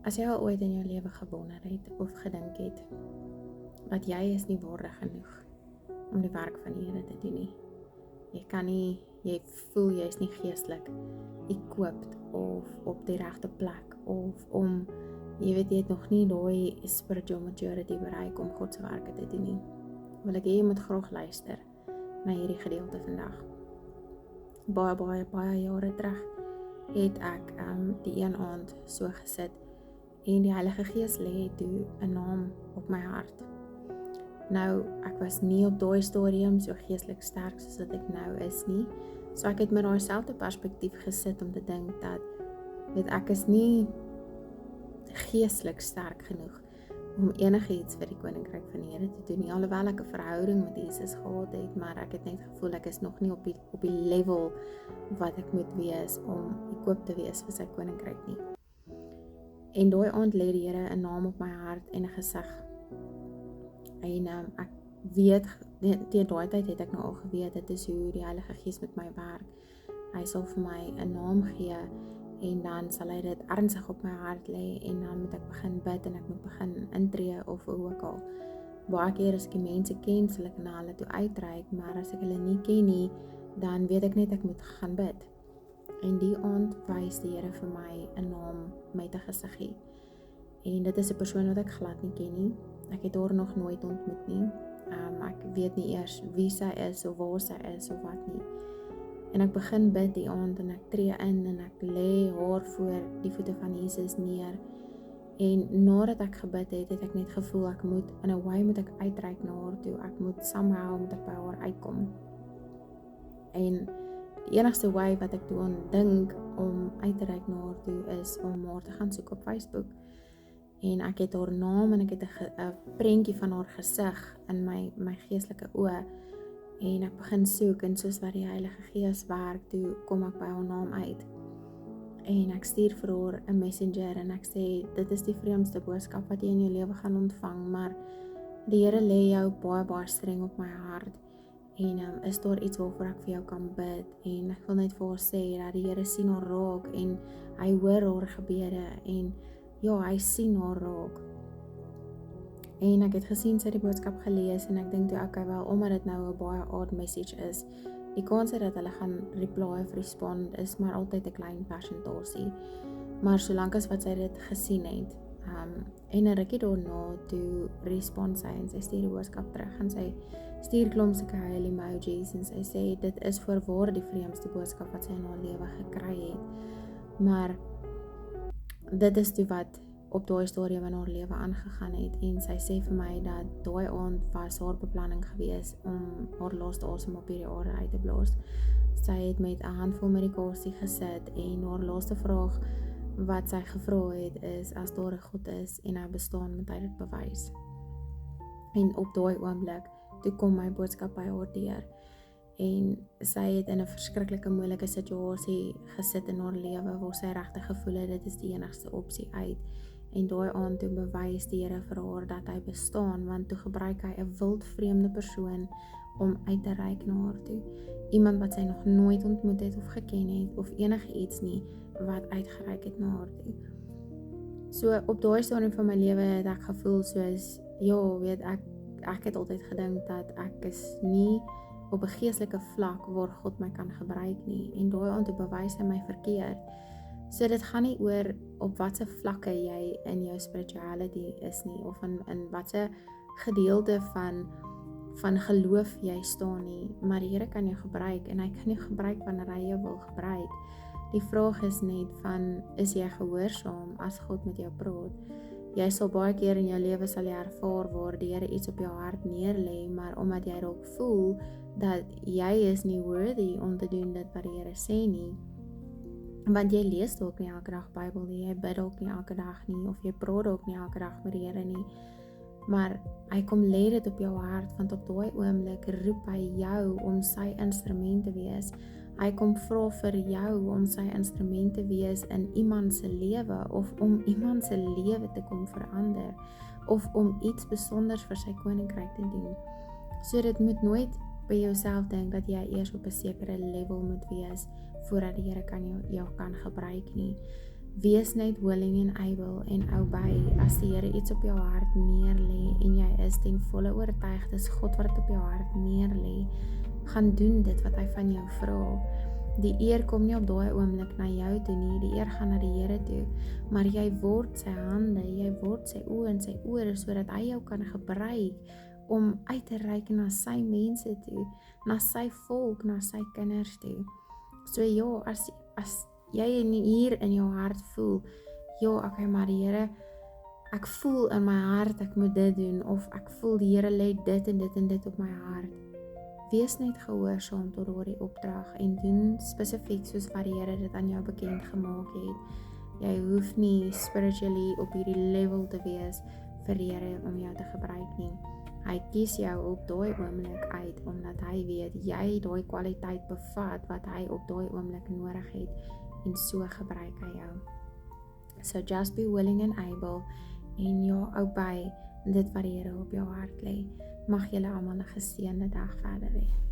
As jy al ooit in jou lewe gewonder het of gedink het dat jy is nie waardig genoeg om die werk van die Here te doen nie. Jy kan nie, jy voel jy is nie geestelik equipped of op die regte plek of om, jy weet jy het nog nie daai spiritual maturity bereik om God se werke te doen nie. Wil ek hê jy moet graag luister na hierdie gedeelte vandag. Baie jare terug het ek die een aand so gesit en die Heilige Gees lê toe 'n naam op my hart. Nou, ek was nie op daai stadium so geestelik sterk soos wat ek nou is nie. So ek het met daai selfde perspektief gesit om te dink dat, weet ek is nie geestelik sterk genoeg om enigiets vir die koninkryk van die Here te doen nie, alhoewel ek 'n verhouding met Jesus gehad het, maar ek het net gevoel ek is nog nie op die level wat ek moet wees om equipped te wees vir sy koninkryk nie. En daai aand lê die Here 'n naam op my hart en 'n gesig. En ek weet, teen daai tyd het ek nou al geweet, dit is hoe die Heilige Gees met my werk. Hy sal vir my 'n naam gee en dan sal hy dit ernstig op my hart lê en dan moet ek begin bid en ek moet begin intree of hoe ook al. Baie keer as ek die mense ken, sal ek na hulle toe uitreik, maar as ek hulle nie ken nie, dan weet ek net ek moet gaan bid. En die aand wys die Here vir my 'n naam met 'n gesiggie. En dit is 'n persoon wat ek glad nie ken nie. Ek het haar nog nooit ontmoet nie. Ek weet nie eers wie sy is of waar sy is of wat nie. En ek begin bid die aand en ek tree in en ek lê haar voor die voete van Jesus neer. En nadat ek gebid het, het ek net gevoel ek moet, in 'n way moet ek uitreik na haar toe. Ek moet somehow moet ek by haar uitkom. En die enigste way wat ek toe dink om uit te reik na haar toe is om haar te gaan soek op Facebook. En ek het haar naam en ek het 'n prentjie van haar gesig in my geestelike oë. En ek begin soek en soos wat die Heilige Gees werk, toe kom ek by haar naam uit. En ek stuur vir haar 'n messenger en ek sê, dit is die vreemdste boodskap wat jy in jou lewe gaan ontvang, maar die Here lê jou baie streng op my hart. En is daar iets waarvoor ek vir jou kan bid? En ek wil net vir haar sê dat die Here sien haar raak en hy hoor haar gebede en ja, hy sien haar raak. En ek het gesien sy het die boodskap gelees en ek dink toe, okay, wel, omdat dit nou 'n baie odd message is, die kans dat hulle gaan reply of respond is maar altyd 'n klein persentasie. Maar solank as wat sy dit gesien het, en 'n rukkie daarna toe respond sy en sy stuur die boodskap terug en sy stuur klomp sulke huil emojis en sy sê dit is voorwaar die vreemdste boodskap wat sy in haar lewe gekry het. Maar dit is toe wat op daai stadium in haar lewe aangegaan het en sy sê vir my dat daai aand was haar beplanning gewees om haar laaste asem op hierdie aarde uit te blaas. Sy het met 'n handvol medikasie gesit en haar laaste vraag wat sy gevra het is, as daar 'n God is en hy bestaan, moet hy dit bewys. En op daai oomblik, toe kom my boodskap by haar deur. En sy het in 'n verskriklike moeilike situasie gesit in haar lewe waar sy regtig gevoel het dit is die enigste opsie uit. En daai aand toe bewys die Here vir haar dat hy bestaan, want toe gebruik hy 'n wild vreemde persoon om uit te reik na haar toe. Iemand wat sy nog nooit ontmoet het of geken het of enige iets nie wat uitgereik het na haar toe. So op daai stadium van my lewe het ek gevoel soos, ja, weet ek het altyd gedink dat ek is nie op 'n geestelike vlak waar God my kan gebruik nie. En daai aand toe bewys hy my verkeerd. So dit gaan nie oor op watse vlakke jy in jou spirituality is nie, of in watse gedeelte van geloof jy staan nie, maar die Here kan jou gebruik en hy kan jou gebruik wanneer hy jou wil gebruik. Die vraag is net van, is jy gehoorsaam as God met jou praat? Jy sal baie keer in jou lewe sal jy ervaar waar die Here iets op jou hart neerlê, maar omdat jy dalk voel dat jy is nie worthy om te doen dit wat die Here sê nie, want jy lees dalk nie elke dag Bybel nie, jy bid dalk nie elke dag nie, of jy praat dalk nie elke dag met die Here nie, maar hy kom lê dit op jou hart, want op daai oomblik roep hy jou om sy instrument te wees. Hy kom vra vir jou om sy instrument te wees in iemand se lewe, of om iemand se lewe te kom verander, of om iets besonders vir sy koninkryk te doen. So dit moet nooit by jouself dink dat jy eers op 'n sekere level moet wees voordat die Here jou kan gebruik nie. Wees net willing en able en obey as die Here iets op jou hart neerlê en jy is ten volle oortuig dis God wat op jou hart neerlê, gaan doen dit wat hy van jou vra. Die eer kom nie op daai oomblik na jou toe nie, die eer gaan na die Here toe, maar jy word sy hande, jy word sy oë en sy ore sodat hy jou kan gebruik om uit te reik na sy mense toe, na sy volk, na sy kinders toe. So ja, as jy hier in jou hart voel, ja, okay, maar die Here, ek voel in my hart ek moet dit doen, of ek voel die Here lê dit en dit en dit op my hart. Wees net gehoorsaam tot daardie opdrag en doen spesifiek soos wat die Here dit aan jou bekend gemaak het. Jy hoef nie spiritually op hierdie level te wees vir die Here om jou te gebruik nie. Hy kies jou op daai oomblik uit omdat hy weet jy daai kwaliteit bevat wat hy op daai oomblik nodig het en so gebruik hy jou. So just be willing and able en ja, obey dit wat die Here op jou hart lê. Mag julle almal 'n geseënde dag verder hê.